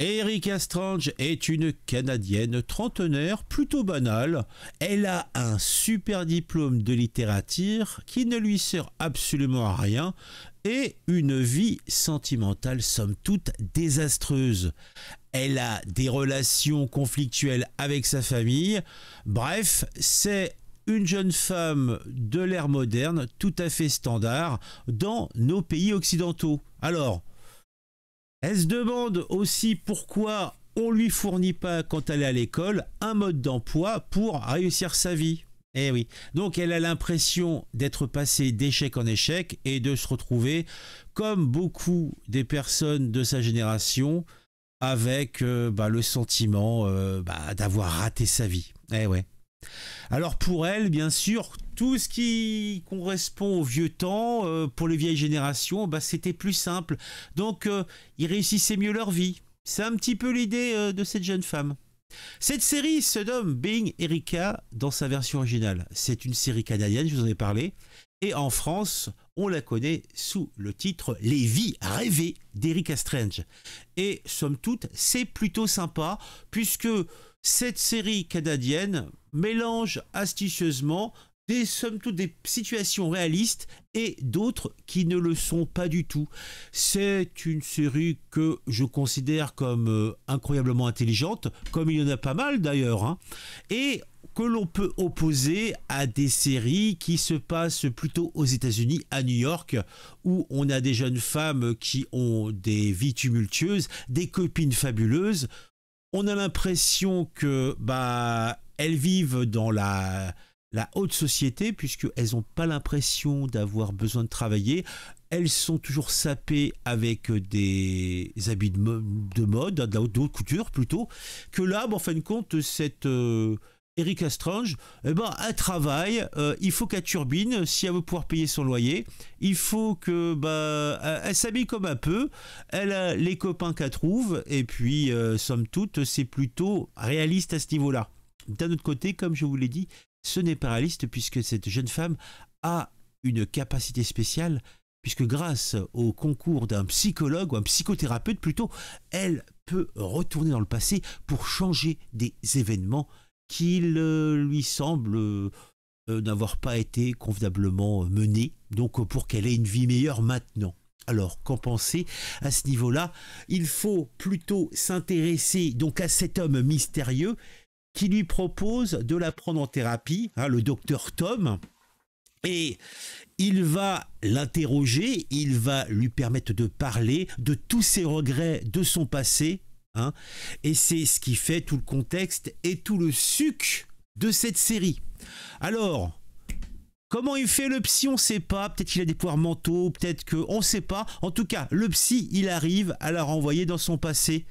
Erika Strange est une Canadienne trentenaire plutôt banale. Elle a un super diplôme de littérature qui ne lui sert absolument à rien et une vie sentimentale somme toute désastreuse. Elle a des relations conflictuelles avec sa famille. Bref, c'est une jeune femme de l'ère moderne tout à fait standard dans nos pays occidentaux. Alors, elle se demande aussi pourquoi on lui fournit pas, quand elle est à l'école, un mode d'emploi pour réussir sa vie. Eh oui. Donc elle a l'impression d'être passée d'échec en échec et de se retrouver, comme beaucoup des personnes de sa génération, avec le sentiment d'avoir raté sa vie. Eh ouais. Alors pour elle, bien sûr, tout ce qui correspond au vieux temps, pour les vieilles générations, c'était plus simple. Donc ils réussissaient mieux leur vie. C'est un petit peu l'idée de cette jeune femme. Cette série se nomme Being Erika dans sa version originale. C'est une série canadienne, je vous en ai parlé. Et en France, on la connaît sous le titre Les vies rêvées d'Erika Strange. Et somme toute, c'est plutôt sympa, puisque cette série canadienne mélange astucieusement somme toute des situations réalistes et d'autres qui ne le sont pas du tout. C'est une série que je considère comme incroyablement intelligente, comme il y en a pas mal d'ailleurs, hein, et que l'on peut opposer à des séries qui se passent plutôt aux États-Unis, à New York, où on a des jeunes femmes qui ont des vies tumultueuses, des copines fabuleuses. On a l'impression que elles vivent dans la haute société, puisqu'elles n'ont pas l'impression d'avoir besoin de travailler. Elles sont toujours sapées avec des habits de mode, de la haute couture plutôt, que là, en fin de compte, cette Erika Strange, elle travaille, il faut qu'elle turbine si elle veut pouvoir payer son loyer, il faut que elle s'habille comme un peu, elle a les copains qu'elle trouve, et puis somme toute, c'est plutôt réaliste à ce niveau-là. D'un autre côté, comme je vous l'ai dit, ce n'est pas réaliste puisque cette jeune femme a une capacité spéciale, puisque grâce au concours d'un psychologue ou un psychothérapeute plutôt, elle peut retourner dans le passé pour changer des événements qui lui semblent n'avoir pas été convenablement menés, donc pour qu'elle ait une vie meilleure maintenant. Alors, qu'en penser à ce niveau-là? Il faut plutôt s'intéresser donc à cet homme mystérieux qui lui propose de la prendre en thérapie, le docteur Tom, et il va l'interroger, il va lui permettre de parler de tous ses regrets de son passé, et c'est ce qui fait tout le contexte et tout le suc de cette série. Alors, comment il fait le psy, on ne sait pas. Peut-être qu'il a des pouvoirs mentaux, peut-être qu'on ne sait pas. En tout cas, le psy, il arrive à la renvoyer dans son passé.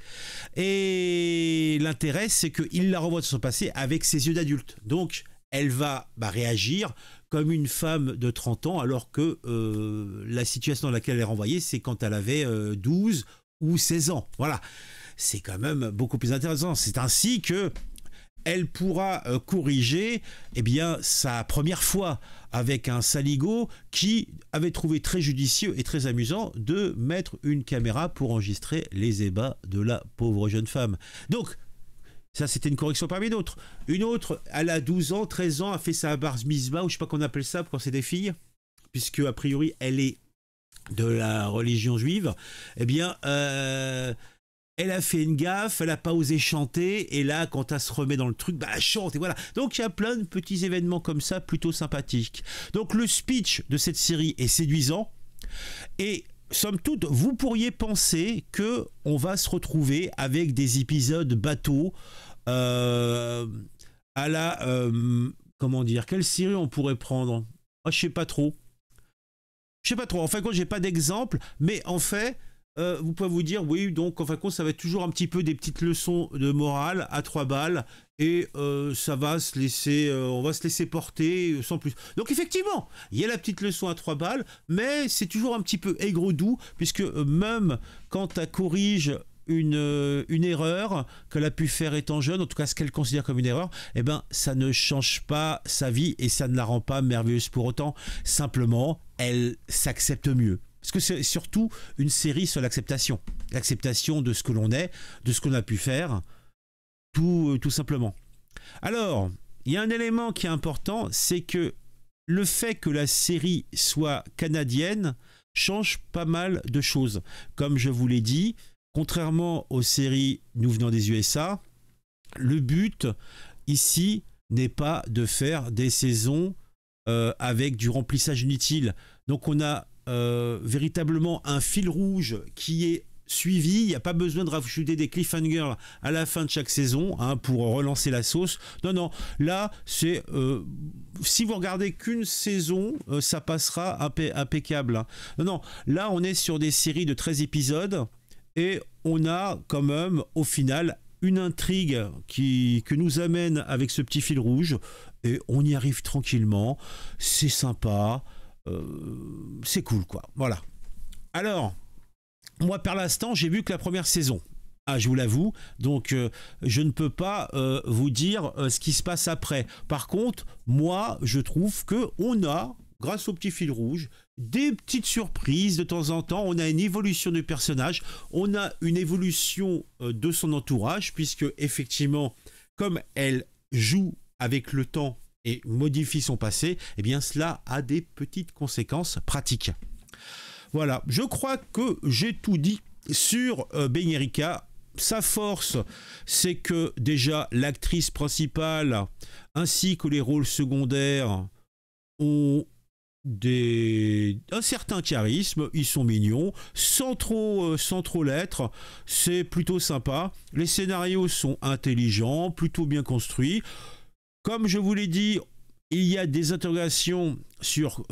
Et l'intérêt, c'est qu'il la renvoie dans son passé avec ses yeux d'adulte. Donc, elle va réagir comme une femme de 30 ans, alors que la situation dans laquelle elle est renvoyée, c'est quand elle avait 12 ou 16 ans. Voilà. C'est quand même beaucoup plus intéressant. C'est ainsi que elle pourra corriger sa première fois avec un saligo qui avait trouvé très judicieux et très amusant de mettre une caméra pour enregistrer les ébats de la pauvre jeune femme. Donc, ça c'était une correction parmi d'autres. Une autre, elle a 12 ans, 13 ans, a fait sa bar mitzvah, ou je sais pas qu'on appelle ça quand c'est des filles, puisque a priori elle est de la religion juive. Elle a fait une gaffe, elle n'a pas osé chanter, et là, quand elle se remet dans le truc, elle chante, et voilà. Donc, il y a plein de petits événements comme ça, plutôt sympathiques. Donc, le speech de cette série est séduisant, et somme toute, vous pourriez penser qu'on va se retrouver avec des épisodes bateaux, à la... comment dire, quelle série on pourrait prendre? Je sais pas trop. En fin de compte, j'ai pas d'exemple, mais en fait... vous pouvez vous dire, oui, donc en fin de compte, ça va être toujours un petit peu des petites leçons de morale à 3 balles et ça va se laisser, on va se laisser porter sans plus. Donc effectivement, il y a la petite leçon à 3 balles, mais c'est toujours un petit peu aigre-doux, puisque même quand elle corrige une erreur qu'elle a pu faire étant jeune, en tout cas ce qu'elle considère comme une erreur, ça ne change pas sa vie et ça ne la rend pas merveilleuse pour autant. Simplement, elle s'accepte mieux. Parce que c'est surtout une série sur l'acceptation. L'acceptation de ce que l'on est, de ce qu'on a pu faire, tout simplement. Alors, il y a un élément qui est important, c'est que le fait que la série soit canadienne change pas mal de choses. Comme je vous l'ai dit, contrairement aux séries nous venant des USA, le but ici n'est pas de faire des saisons avec du remplissage inutile. Donc on a véritablement un fil rouge qui est suivi. Il n'y a pas besoin de rajouter des cliffhangers à la fin de chaque saison pour relancer la sauce. Non, non, là, c'est si vous regardez qu'une saison, ça passera impeccable. Non, non, là, on est sur des séries de 13 épisodes et on a quand même, au final, une intrigue que nous amène avec ce petit fil rouge et on y arrive tranquillement. C'est sympa. C'est cool, quoi. Voilà. Alors, moi, par l'instant, j'ai vu que la première saison. Ah, je vous l'avoue. Donc, je ne peux pas vous dire ce qui se passe après. Par contre, moi, je trouve qu'on a, grâce au petit fil rouge, des petites surprises de temps en temps. On a une évolution du personnage. On a une évolution de son entourage, puisque, effectivement, comme elle joue avec le temps et modifie son passé, eh bien, cela a des petites conséquences pratiques. Voilà, je crois que j'ai tout dit sur Benyerika. Sa force, c'est que déjà l'actrice principale ainsi que les rôles secondaires ont un certain charisme, ils sont mignons, sans trop l'être, c'est plutôt sympa. Les scénarios sont intelligents, plutôt bien construits. Comme je vous l'ai dit, il y a des interrogations sur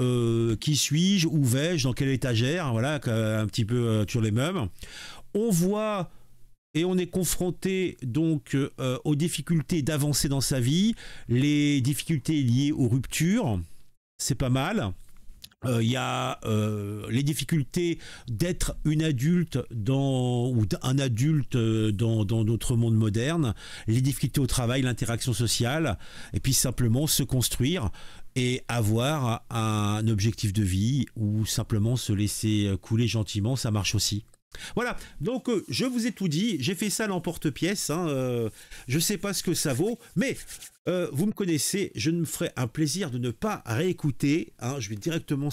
qui suis-je, où vais-je, dans quelle étagère, voilà, un petit peu toujours les mêmes. On voit et on est confronté donc aux difficultés d'avancer dans sa vie, les difficultés liées aux ruptures, c'est pas mal. Il y a les difficultés d'être une adulte ou un adulte dans notre monde moderne, les difficultés au travail, l'interaction sociale, et puis simplement se construire et avoir un objectif de vie ou simplement se laisser couler gentiment, ça marche aussi. Voilà, donc je vous ai tout dit, j'ai fait ça à l'emporte-pièce, je sais pas ce que ça vaut, mais vous me connaissez, je me ferai un plaisir de ne pas réécouter, je vais directement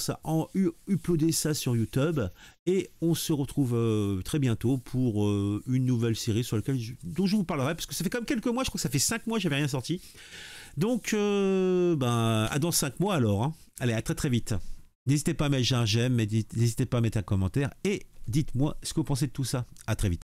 uploader ça sur YouTube, et on se retrouve très bientôt pour une nouvelle série dont je vous parlerai, parce que ça fait quand même quelques mois, je crois que ça fait 5 mois que j'avais rien sorti, donc à dans 5 mois alors, allez, à très très vite. N'hésitez pas à mettre un j'aime, n'hésitez pas à mettre un commentaire, et dites-moi ce que vous pensez de tout ça. À très vite.